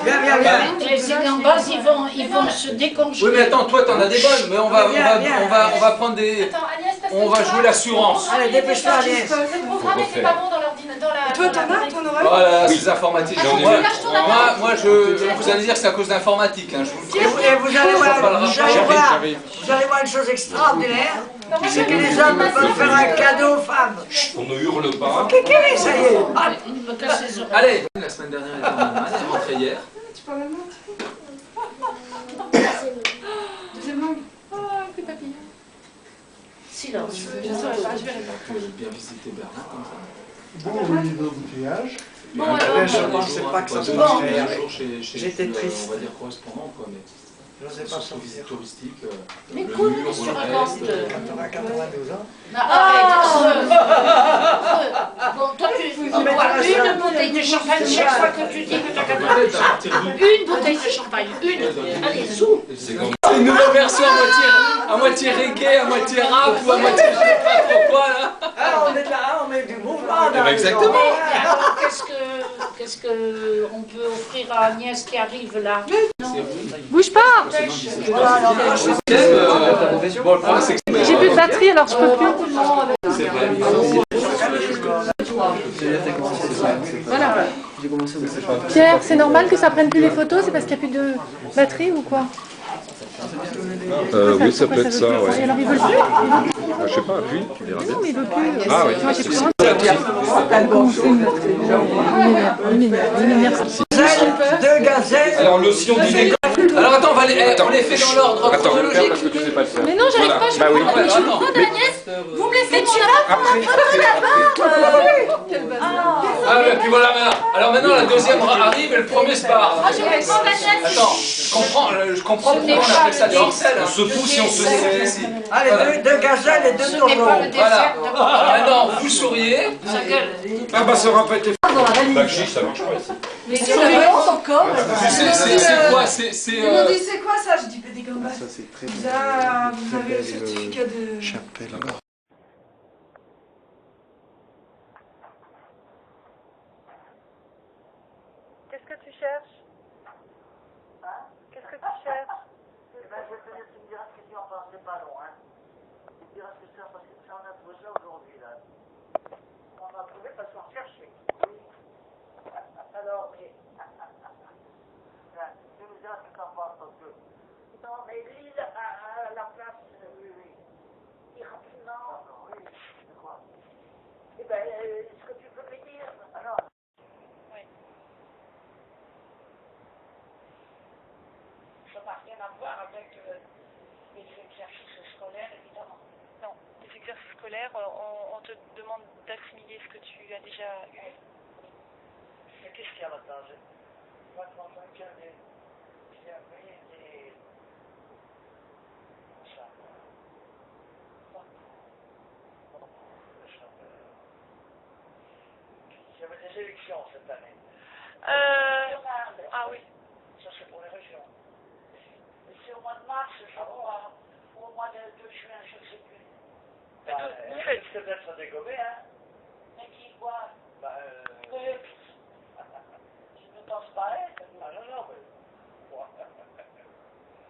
Viens, viens, viens. Les gambas, ils vont se décongeler. Oui, mais attends, toi, t'en as des bonnes, mais on va prendre des... Attends, Agnès, parce que On va jouer l'assurance. Allez, dépêche-toi, Agnès. Le programme n'était pas bon dans l'ordinateur. Toi, t'en as, ton oreille? Voilà, c'est informatique. Moi, je vous allez dire que c'est à cause d'informatique. Hein, je vous le dis. Et vous allez voir, une chose extraordinaire. C'est que les hommes peuvent faire un cadeau aux femmes. On ne hurle pas. Ça y est. Il me casse les oreilles. Allez, la semaine dernière, elle était en Allemagne, elle est rentrée hier. Tu parles allemand? Deuxième langue. Oh, écoute, papillon. Silence. Je saurais pas, je verrai pas. J'ai bien visité Berlin comme ça. Bon, oui, l'embouteillage. Bon, Un alors, jour, je pensais pas que ça se deux passerait. jours chez J'étais triste. on va dire correspondant, quoi, mais Je n'osais pas sur sortir. visite touristique. Mais le quoi, mur, qu'est-ce que tu le racontes? reste, Quand tu auras 92 ans. Non, arrête. Bon, toi, tu bois une bouteille de champagne chaque fois que tu dis que tu as 80 ans. Une bouteille de champagne, une. Allez, sous. C'est une nouvelle version à moitié reggae, à moitié rap ou à moitié je sais pas trop quoi là. Ah, on est là, on met du mouvement. ben, exactement. Mais alors, qu'est-ce que on peut offrir à Agnès qui arrive là? Bouge pas! J'ai plus de batterie alors je peux plus. Voilà. Pierre, c'est normal que ça prenne plus les photos? C'est parce qu'il n'y a plus de batterie ou quoi? Oui, ça peut être ça, Et ouais. alors ils veulent plus? Je sais pas, appuie, tu verras bien. Non mais ils veulent plus. Ah oui. Moi j'ai plus Deux gazelles. Alors, lotion dîner. Alors attends, on les fait dans l'ordre Attends, chronologique. parce que tu sais pas le faire. Mais non, j'arrive Voilà. pas, je Bah oui. Ouais, attends. vous me laissez mon Ah et puis voilà maintenant. Alors maintenant la deuxième arrive et le premier se barre. je comprends, Agnès. Attends, je comprends pourquoi on appelle ça du hors-sel. On se pousse et on se laisse. Allez, deux gazelles et deux Ce n'est tourneaux. pas le Voilà. dessert de Maintenant vous souriez. sa gueule. Ah bah ça aura pas été... Bah chiche, ça marche pas ici. Mais c'est encore. C'est quoi? C'est Ils m'ont dit c'est quoi ça? Je dis des gambas. Ça, c'est très Vous avez le certificat de... chapelle. Qu'est-ce que tu cherches? Qu'est-ce que tu cherches? Eh ben, je vais te dire, tu me diras ce que tu en penses, c'est pas long, hein. Tu me diras ce que c'est, parce que ça, on a trouvé ça aujourd'hui, là. On a trouvé parce qu'on cherchait. Oui. Alors, mais... tu me diras ce que tu en penses, parce que... Non, mais l'île à la place... Oui, oui. Et rapidement... Oui, c'est quoi? Eh ben, est-ce que tu peux me dire? Alors... Ça n'a rien à voir avec les exercices scolaires, évidemment. Non, les exercices scolaires, on te demande d'assimiler ce que tu as déjà eu. Mais qu'est-ce qu'il y a maintenant? Moi, je pense qu'il y a des... Ça. Il y avait des élections cette année. Ah oui. Ça, c'est pour les régions. Et c'est au mois de mars, je crois, ou au mois de juin, je ne sais plus. Vous Elle risque d'être dégommée, hein? Mais qui, quoi? Je ne pense pas être. Ah non, non, mais... Bon.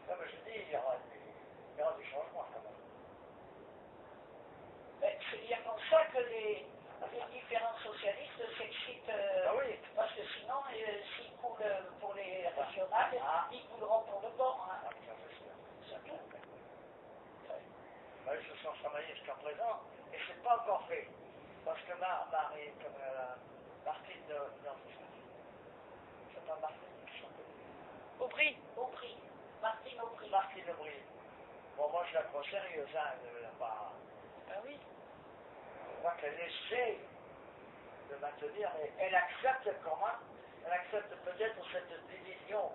Non, mais je dis, il y aura du changement, quand même. Mais c'est bien comme ça que les différents socialistes s'excitent. Ah oui. Parce que sinon, s'ils coulent pour les régionales, ils couleront pour le bord. Hein. Ah, ça c'est sûr. C'est tout. Ils se sont travaillés jusqu'à présent, et c'est pas encore fait. Parce que Martine c'est pas Martine qui s'appelle. Aubry. Martine Aubry. Bon, moi je la crois sérieuse, hein, elle n'a pas... Ah oui. Je crois qu'elle essaie de maintenir, mais elle accepte comment? Elle accepte peut-être cette division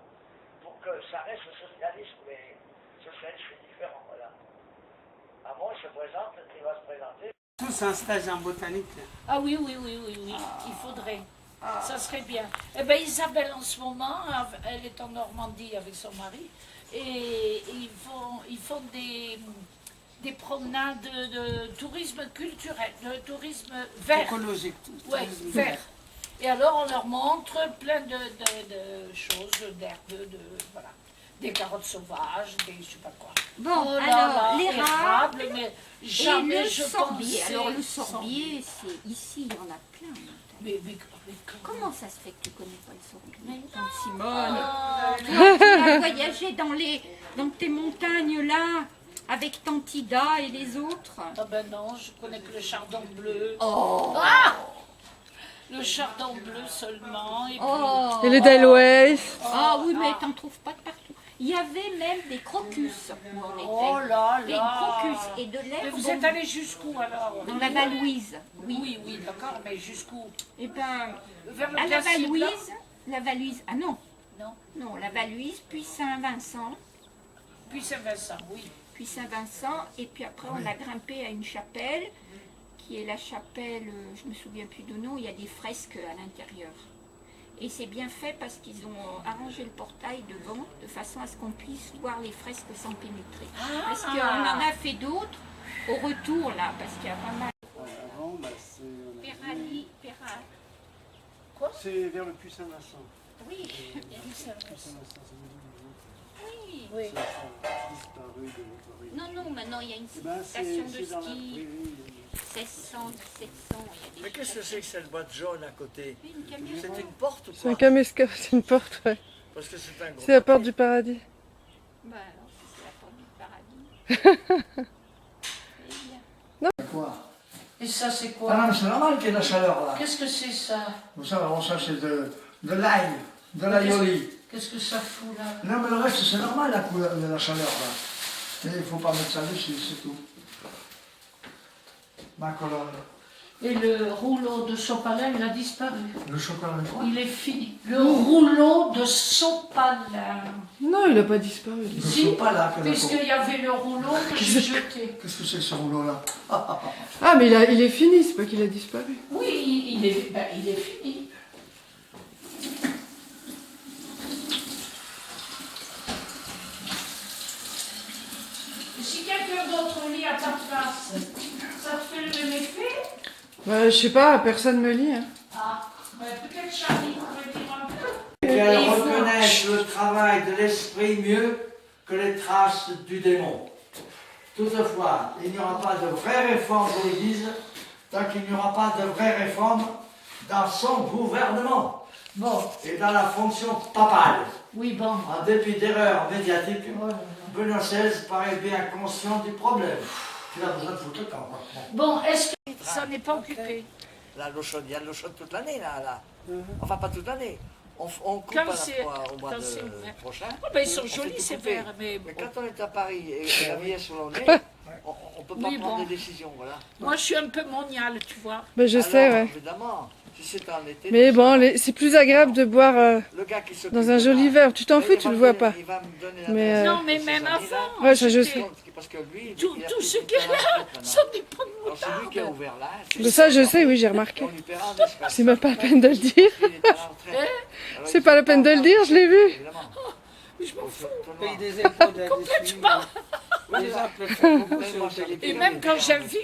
pour que ça reste socialisme, mais socialisme c'est différent, voilà. Avant, il se présente, il va se présenter. Tous un stage en botanique. Ah oui, il faudrait. Ça serait bien. Eh bien, Isabelle, en ce moment, elle est en Normandie avec son mari, et ils font des promenades de tourisme culturel, de tourisme vert. Écologique. Oui, vert. Et alors, on leur montre plein de choses, d'herbes, voilà. Des carottes sauvages, des je sais pas quoi. Bon, Oh là alors, là, l'érable mais et jamais le je sorbier. pensais Alors, le sorbier, c'est ici, il y en a plein. Mais Comment ça se fait que tu connais pas le sorbier? Mais Tante non. Simone, tu as voyagé dans tes montagnes-là, avec Tante Ida et les autres. Ah ben non, je connais que le chardon bleu. Oh, Le chardon bleu seulement. Et puis, oh. Et le Delweiss. Ah oui, mais t'en trouves pas de partout. Il y avait même des crocus où on était. oh là Des là. crocus et de Mais l'herbe vous êtes allé jusqu'où alors? dans la Valouise. Oui, oui, d'accord, mais jusqu'où? Eh ben, Vers le à la Placide, là? Valouise, ah non, Non. non, la Valouise, puis Saint-Vincent, Puis Saint-Vincent, oui. puis Saint-Vincent, et puis après on a grimpé à une chapelle, qui est la chapelle, je me souviens plus du nom, il y a des fresques à l'intérieur. Et c'est bien fait parce qu'ils ont arrangé le portail devant, de façon à ce qu'on puisse voir les fresques sans pénétrer. Parce qu'on en a fait d'autres au retour là, parce qu'il y a pas mal. Avant, bah, c'est c'est vers le puits Saint-Vincent. Oui, Saint-Vincent, c'est oui. Oui. ça a disparu de notre rue. Non, non, maintenant il y a une Eh ben, station de c'est dans la ski, prairie. 1600, 1700, il y a des... Mais qu'est-ce que c'est que cette boîte jaune à côté? Une camionnette. C'est une porte ou C'est quoi? un caméscope, c'est une porte, ouais. Parce que c'est un gros. C'est la porte du paradis. Bah alors, c'est la porte du paradis. Quoi? Et ça, c'est Ah quoi? non, mais c'est normal qu'il y ait de la chaleur là. Qu'est-ce que c'est ça? Vous savez, ça c'est de l'ail, de l'aioli. Qu'est-ce que ça fout là? Non, mais le reste c'est normal la couleur de la chaleur là. Il ne faut pas mettre ça dessus, c'est tout. Ma colonne. Et le rouleau de sopalin, il a disparu. Le chocolat de quoi? Il est fini. Le rouleau de sopalin. Non, il n'a pas disparu. Le Si, sopalin, que puisqu'il y avait le rouleau que j'ai jeté. Qu'est-ce que c'est que ce rouleau là? Ah, mais il est fini, c'est pas qu'il a disparu. Oui, il est fini. Et si quelqu'un d'autre lit à ta place, ça te fait le même effet? Bah, je sais pas, personne me lit. Hein. Ah, ben peut-être Charlie pourrait dire un peu. Qu'elle Il faut- reconnaisse le travail de l'esprit mieux que les traces du démon. Toutefois, il n'y aura pas de vraie réforme de l'Église tant qu'il n'y aura pas de vraie réforme dans son gouvernement Bon, et dans la fonction papale. oui, bon. En dépit d'erreurs médiatiques, Benoît XVI paraît bien conscient du problème. Il a besoin de foutre le camp. Bon, est-ce que ça n'est pas occupé? Là, l'eau chaude, il y a de l'eau chaude toute l'année là. Enfin, pas toute l'année. On coupe Quand à la c'est- fois au mois quand c'est de ouvert. prochain. Oh, ben, ils sont On fait jolis tout ces couper. verres, mais Mais bon. quand on est à Paris et la vie est sur le nez, on ne peut pas Oui, prendre bon. des décisions, voilà. Moi, je suis un peu moniale, tu vois. Bah, je Alors, sais, ouais. Évidemment, si c'est en été. Mais bon, c'est plus agréable de boire le gars qui s'occupe dans un de joli ça, verre. Tu t'en il fous, va tu le me vois donner- pas. il va me donner Mais, l'adresse Non, mais de même ses amis, là. avant. Ouais, ça, je c'était- sais. Parce que lui, Tout il a tout plus ce de qui est là, terrain maintenant. ça dépend de Alors c'est lui qui a moutarde. ouvert là. Mais ça, je sais, oui, j'ai remarqué. On lui paiera un espèce. C'est même pas la peine de le dire. Il est à la retraite. Alors, C'est il pas la faut peine de le dire, je l'ai vu. Évidemment. Je m'en fous. Paye des impôts là-dessus. Les impôts font beaucoup sur le Et téléphone. même quand j'invite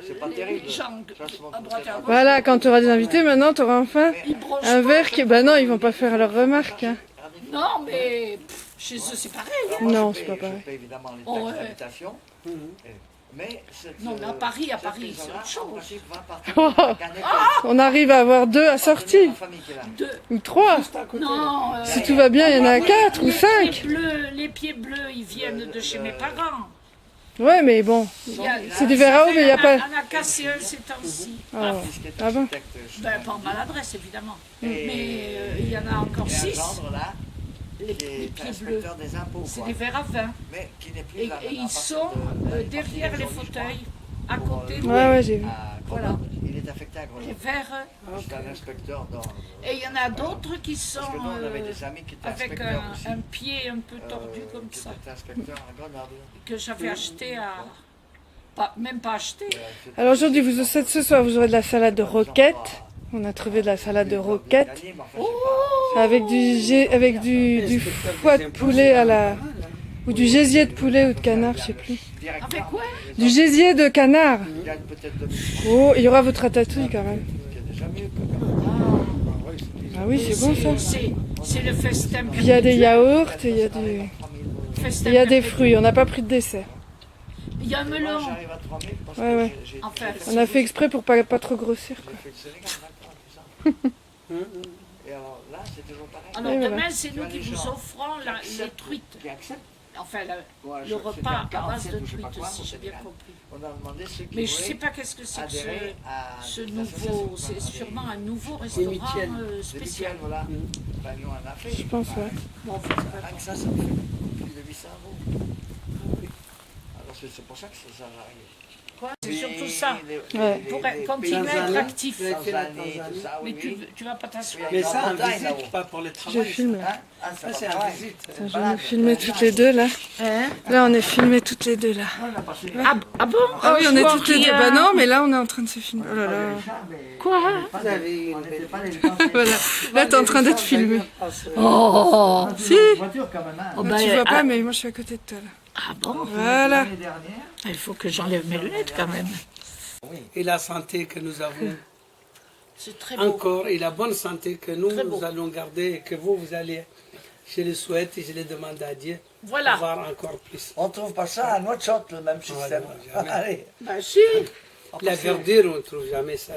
C'est pas les terrible. gens à droite et à gauche, Voilà, quand tu auras des invités, maintenant, tu auras enfin ils brochent un pas. verre qui... Bah non, ils vont pas faire leurs remarques. Hein. Non, mais pff, chez eux, c'est pareil. hein. Non, c'est pas pareil. Je paye évidemment les Oh, taxes ouais. d'habitation. Mais Non, mais à Paris, c'est autre chose. On arrive à avoir 2 assortis. Ou 3. Non, Si tout va bien, il y en a 4 ou 5. Les pieds bleus, ils viennent de chez mes parents. Ouais, mais bon. Il y a- C'est du verre à eau, mais il n'y a pas... On a cassé un ces temps-ci. Ah, ah bon? Ben, pas en maladresse, évidemment. Mais Et- il y en a encore Et un 6. gendre là, Les qui est pieds bleus. inspecteur des impôts. C'est quoi. des verres à vin. Mais qui n'est plus Et, là. et maintenant, à ils partir sont de- à derrière partir les d'aujourd'hui, je fauteuils, crois. à côté de Ouais, ouais, j'ai vu. À Voilà. Grenoble. Il est affecté à les Grenoble. verres. Je suis un inspecteur dans. Et il y en a d'autres qui sont Parce que nous, on avait des amis qui étaient avec inspecteurs aussi. un pied un peu tordu comme qui ça, étaient inspecteurs à Grenoble. que j'avais acheté à... même pas acheté. Alors aujourd'hui, ce soir, vous aurez de la salade de roquette. On a trouvé de la salade de roquette. Avec du foie de poulet à la... Ou du gésier de poulet ou de canard, je sais plus. Avec quoi? Du gésier de canard. Il gagne peut-être 2 000 Oh, il y aura votre ratatouille quand même. francs, ce qui est déjà mieux. oui, c'est bon ça. C'est le festin. Puis il y a des yaourts, il y a des, il y a des fruits. On n'a pas pris de dessert. Il y a un melon. J'arrive à 3000 parce Ouais, ouais. que j'ai Enfin, On a fait exprès pour pas trop grossir. Quoi. fait le Sénégal, hein, tout ça. Et alors là, c'est toujours pareil. Alors Et voilà. demain, c'est nous qui vous offrons les truites. Qui acceptent. Enfin, Ouais, le je- repas c'était à base 47 de ou je sais pas truites, quoi, si au j'ai bien Sénégal. compris. On a demandé ceux qui Mais je ne sais voulaient pas qu'est-ce que c'est que adhérer à ce cette nouveau. association. C'est sûrement un nouveau C'est restaurant mutuel. C'est spécial. mutuel, voilà. Ben, nous, on a fait. Je pense, ouais. Bon, enfin, c'est pas Rien grave. que ça me fait plus de 800 euros. Alors c'est pour ça que ça arrive. Quoi, c'est surtout ça. Ouais. Pour continuer à être Tanzanie. actif. Ouais. fait la Tanzanie, Tanzanie. tout ça, Mais oui. tu vas pas t'asseoir. Mais ça, en montagne, visite, là-haut. pas pour le Je travail. filme. Hein? Ah, Ça, c'est pas en pareil. visite. Attends, je vais nous filmer toutes les deux là. Hein? Là, on est filmés toutes les deux là. On a passé Ah bon? Ah oui, on est Je vois toutes les deux. qu'il y a- Bah non, mais là, on est en train de se filmer. Oh là là. Quoi? Vous avez On une n'était belle pas les Voilà. Là, t'es en train d'être filmé. Oh! Si. voiture quand même. Hein. Oh, Là, ben, tu vois pas, ah, mais moi, je suis à côté de toi là. ah bon? Voilà. L'année dernière. Il faut que j'enlève mes lunettes quand même. Et la santé que nous avons C'est très beau. encore, et la bonne santé que nous, Très beau. nous allons garder et que vous allez, je le souhaite et je le demande à Dieu, Voilà. voir encore plus. On trouve pas ça à Nouakchott, le même système. non, jamais. Allez. Ben si. La verdure, on ne trouve jamais ça.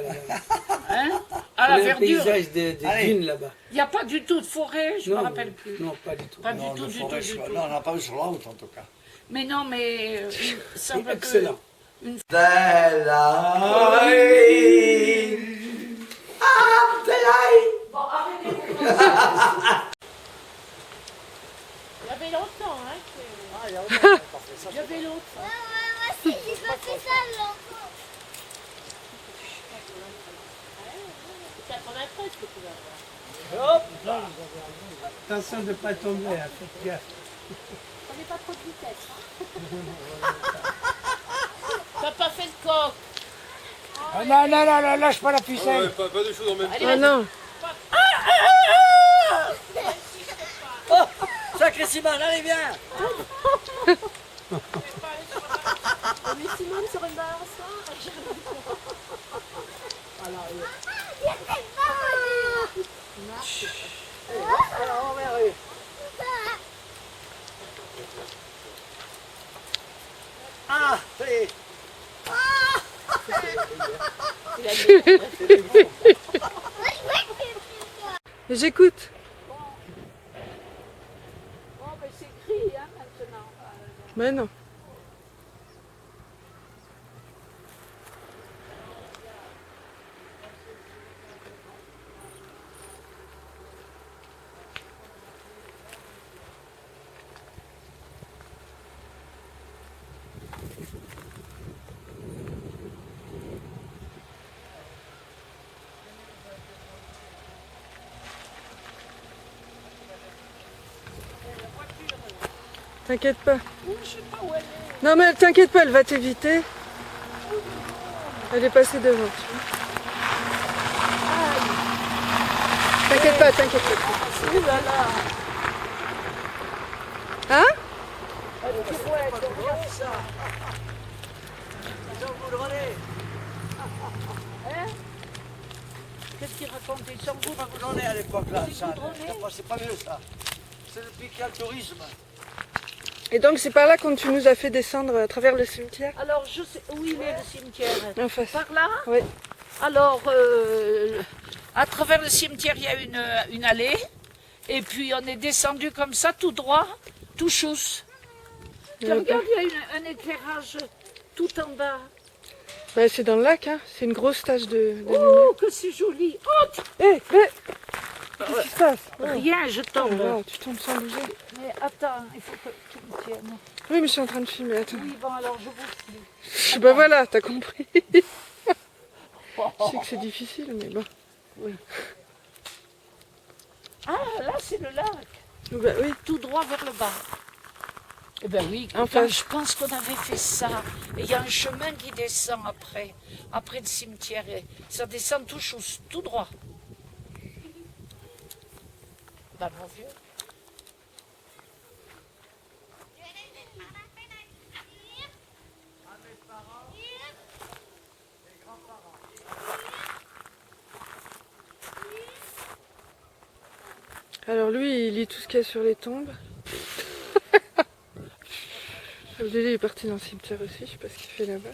Hein? À On la a un verdure. paysage de Allez. dunes là-bas. Il n'y a pas du tout de forêt, je ne me Non, rappelle plus. Non, pas du tout. Pas Non, du tout, de du forêt, tout, du tout. non, on n'a pas eu sur la route en tout cas. Mais non, mais il semble que- Excellent. Il y avait longtemps, hein. Ah, il y a longtemps qu'on a pas fait ça. Il y avait l'autre. Attention de ne pas tomber, hein, faites gaffe. T'as pas fait de coque. Ah, non, non, non, non, lâche pas la pucelle. Pas de choses en même Ah non. Oh, sacré Simone, allez, viens. Alors, on verra. Ah, ça y est. J'écoute. Bon, mais c'est gris, hein, maintenant. Mais non. T'inquiète pas. Non mais t'inquiète pas, elle va t'éviter. Elle est passée devant. Tu vois. T'inquiète pas, t'inquiète pas. Hein? Qu'est-ce qu'il raconte? Ils sont beaux. On est à l'époque là, C'est ça. goudronné. C'est pas mieux ça. C'est depuis qu'il y a le tourisme. Et donc c'est par là qu'on tu nous as fait descendre à travers le cimetière. Alors, je sais où il est le cimetière. En face. Par là? Oui. Alors, à travers le cimetière, il y a une allée. Et puis, on est descendu comme ça, tout droit, tout chousse. Tu regardes, il y a un éclairage tout en bas. Bah, c'est dans le lac, hein. C'est une grosse tache de lumière. Oh, que c'est joli. Oh, Hé, qu'est-ce qui se passe? rien, je Oh tombe. là là, tu tombes sans bouger. Mais attends, il faut que tu me tiennes. Oui, mais je suis en train de filmer, attends. Oui, bon, alors je bouge plus. Bah voilà, t'as compris. Je sais que c'est difficile, mais bon. Ah, là, c'est le lac. Bah oui. Tout droit vers le bas. Eh bien oui, Enfin. je pense qu'on avait fait ça. Et il y a un chemin qui descend après le cimetière. Et ça descend tout droit. Bah mon vieux. Alors lui, il lit tout ce qu'il y a sur les tombes. Abdelé est parti dans le cimetière aussi, je sais pas ce qu'il fait là-bas.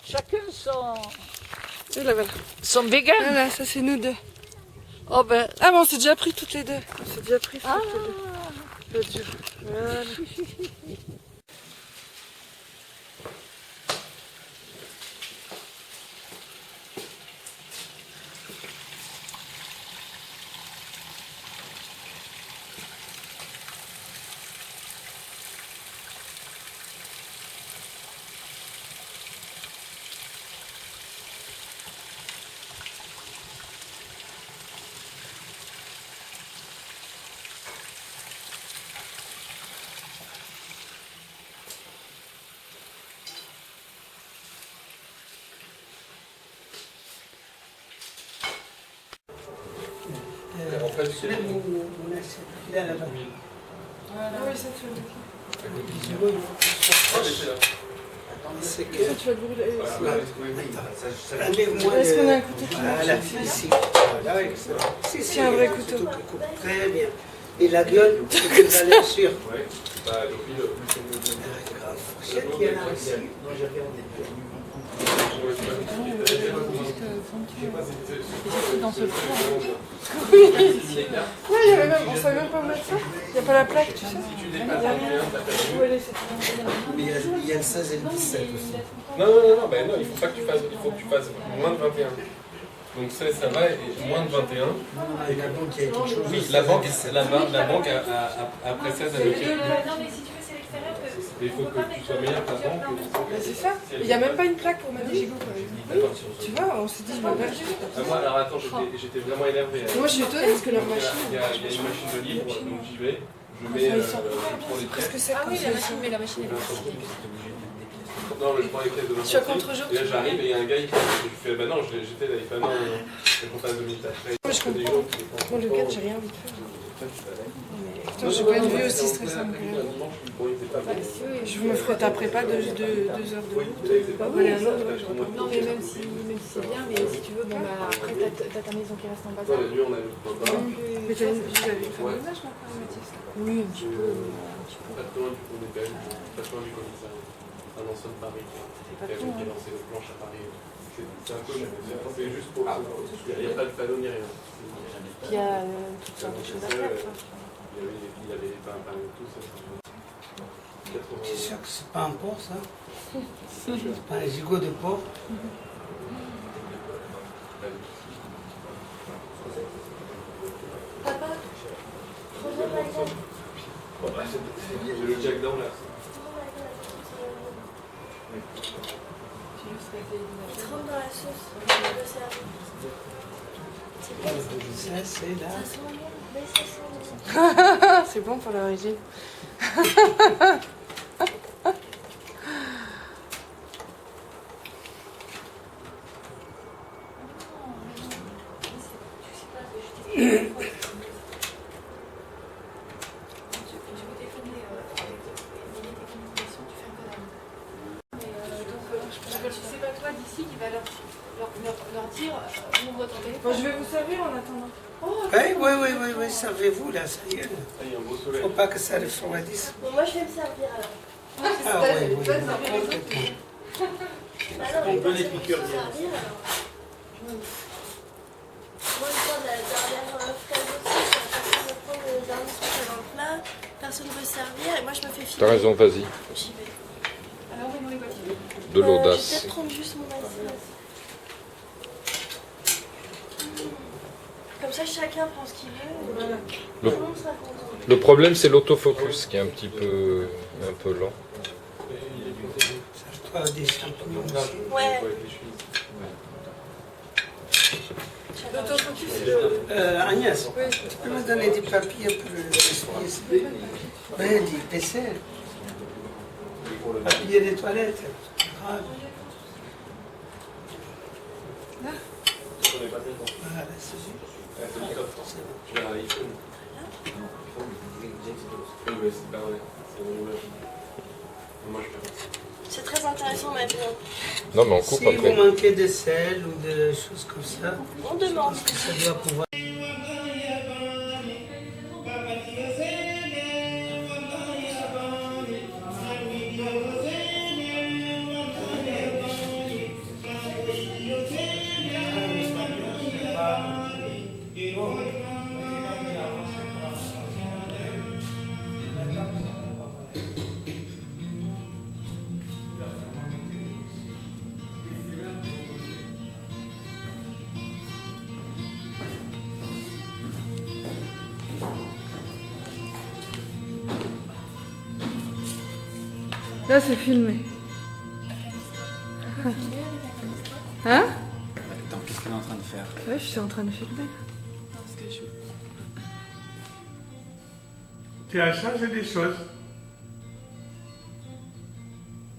Chacun son... Et là, voilà. Son vegan. Voilà, ça c'est nous deux. Oh ben... Ah bon, on s'est déjà pris toutes les deux. On s'est déjà pris toutes les deux. L'autre jour. Voilà. Il a là-bas. Oui, ça tu C'est que... vas le brûler. Enlève-moi Est-ce qu'on a un le... couteau qui Voilà, marche aussi ici. Voilà, oui, si, C'est un vrai couteau. Très bien. Et la gueule, c'est une valeur sûre. Ouais, bah, donc, La fourchette, il y en a ici. Moi, j'avais en Dans ce fond. Oui, il y avait même, on savait même pas mettre ça. Il n'y a pas la plaque, tu sais. Il n'y a rien. Où elle est cette Mais il y a le 16 et le 17 aussi. Non, ben non, il faut pas que tu fasses, il faut que tu fasses moins de 21. Donc ça va, et moins de 21. Et la banque, il y a quelque chose. Oui, la banque après ça, ça veut dire. Non, mais si tu veux, c'est l'extérieur que... Il faut que tu sois meilleur que la banque. C'est ça. Il n'y a même pas une plaque pour mettre des gigots. Tu vois, on s'est dit, je vais le mettre. Moi, alors attends, j'étais vraiment énervé. Moi, je suis étonnée parce que leur machine. Il y a une machine de livre, donc j'y vais. Je mets pour les Qu'est-ce que pièces. c'est? Ah oui, la machine, mais la machine est compliquée. Non, mais je prends les pièces de Je suis à contre-jour. Et là, j'arrive et il y a un gars, il fait, bah non, j'étais là, il fait, non, il faut pas 2 minutes après. Moi, je comprends. Moi, le 4, j'ai rien envie de faire. Putain, j'ai pas une vie aussi stressante que là. Je me frotte après pas 2 heures de route. Bah oui, Non, mais même si c'est bien, mais si tu veux, bon, bah, après, t'as ta maison qui reste en bas. La nuit, on a le Mais j'avais une femme de ménage, ma frère Mathis. Oui, un petit peu. pas très loin du pont des Belges, pas très loin du commissariat. Un ancien de Paris qui a lancé le planche à Paris. C'est un peu, c'est juste pour ça. Il n'y a pas de panneau ni rien. Puis il y a toutes sortes de choses à faire. Il avait pas un panneau, tout ça. C'est sûr que c'est pas un porc, ça. C'est pas un gigot de porc. Papa, reviens par exemple. J'ai le Jack dans là. Il trempe dans la sauce. Ça, c'est là. Ça sent bon, mais ça sent bon. C'est bon pour l'origine. C'est pas toi d'ici qui va leur dire ouvre ton téléphone. Bon, je vais vous servir en attendant. Oui, servez-vous là, ça y est. Il y a un beau soleil. Faut pas que ça refroidisse. Bon, moi je vais me servir alors. Ah oui, complètement. On peut les piqûres bien. Moi, je prends la dernière occasion aussi, personne ne prend le dernier truc avant le plat, personne ne veut servir et moi je me fais filer. T'as raison, vas-y. J'y vais. Alors, oui, les voitures. De Je vais l'audace. peut-être prendre juste mon assiette. Comme ça, chacun prend ce qu'il veut. Voilà. Le- Tout le monde sera content. Le problème, c'est l'autofocus qui est un peu lent. Toi, des champignons aussi. Ouais. L'autofocus, Agnès, tu peux me donner des papiers pour l'essuyer? Oui, des PC. Papier des toilettes. Grave. On n'est pas content. Voilà, c'est juste. C'est le top. Tu verras l'iPhone. Oui, mais c'est pas vrai. C'est mon numéro. Moi, je fais pas. C'est très intéressant maintenant. Non, mais on coupe Si vous après. manquez de sel ou de choses comme ça, On demande. ça doit pouvoir. Là, c'est filmé. Hein? Attends, qu'est-ce qu'elle est en train de faire? Ouais, je suis en train de filmer. Tu as changé des choses.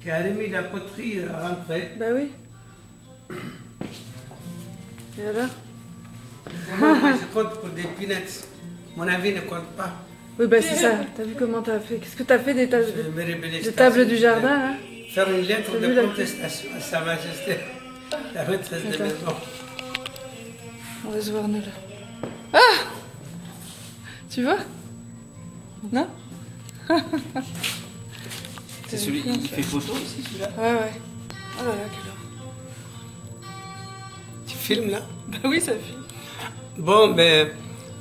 Tu as remis la poterie à l'entrée. Bah oui. Et alors? Moi, je compte pour des peanuts. Mon avis ne compte pas. Oui, bah c'est ça. T'as vu comment t'as fait? Qu'est-ce que t'as fait des Des tables du jardin, là? Faire une lettre T'as de vu la- protestation à Sa Majesté, la maîtresse de Attends. maison. On va se voir, nous, là. Ah! Tu vois? Non? C'est celui qui fait photo ici, celui-là? Ouais, ouais. Oh là là, quelle heure. Tu filmes là? Bah oui, ça filme. Bon, ben,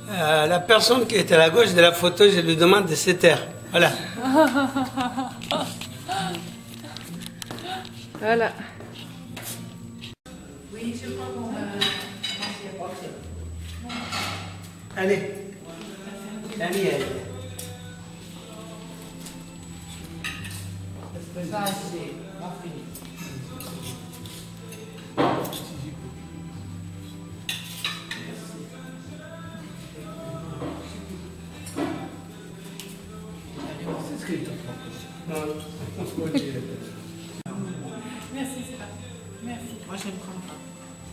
la personne qui est à la gauche de la photo, je lui demande de se taire. Voilà. Voilà. Allez. Daniel. Ça, c'est pas fini. C'est scritto proprio. Merci, c'est pas. Merci. Moi, j'aime comme ça.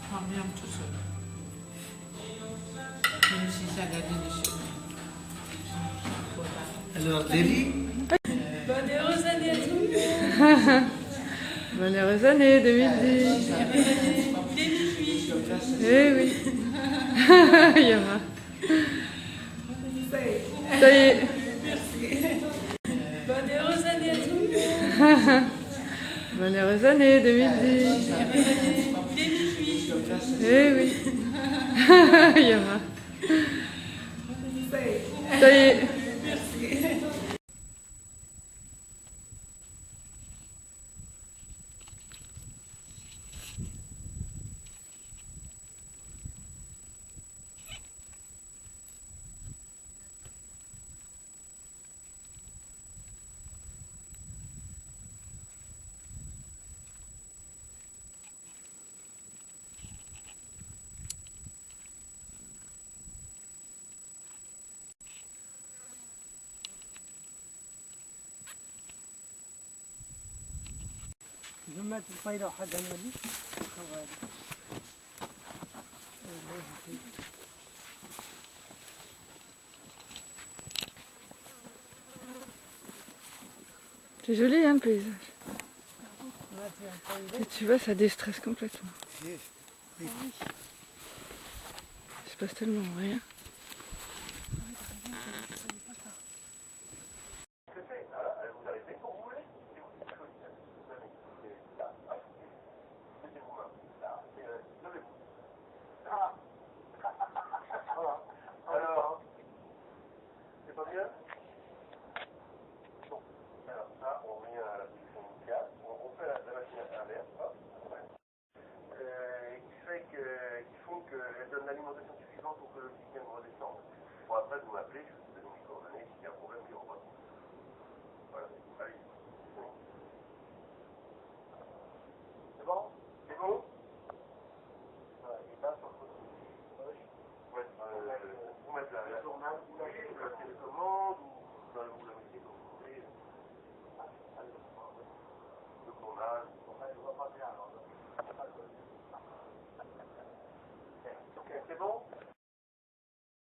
Prends bien tout seul. Même si ça gagne des choses. Alors, Debbie. Bonne heureuse année à tout le monde. Bonne heureuse année 2010. Eh oui. Yama. Ça y est. Bonne heureuse année à tout le monde. Bonne heureuse année 2010. Eh oui. Yama. Ça y est. جمعت الفايدة وحد عملي C'est joli, hein, le paysage. Et tu vois, ça déstresse complètement. Il se passe tellement rien. Alors, c'est pas bien? Bon, alors ça, on revient à la position initiale, on fait la machine inverse, hop, qui font qu'elle donne l'alimentation suffisante pour que l'oxygène redescende. Bon, après, vous m'appelez, je vous donne mes coordonnées, s'il y a un problème, je revois.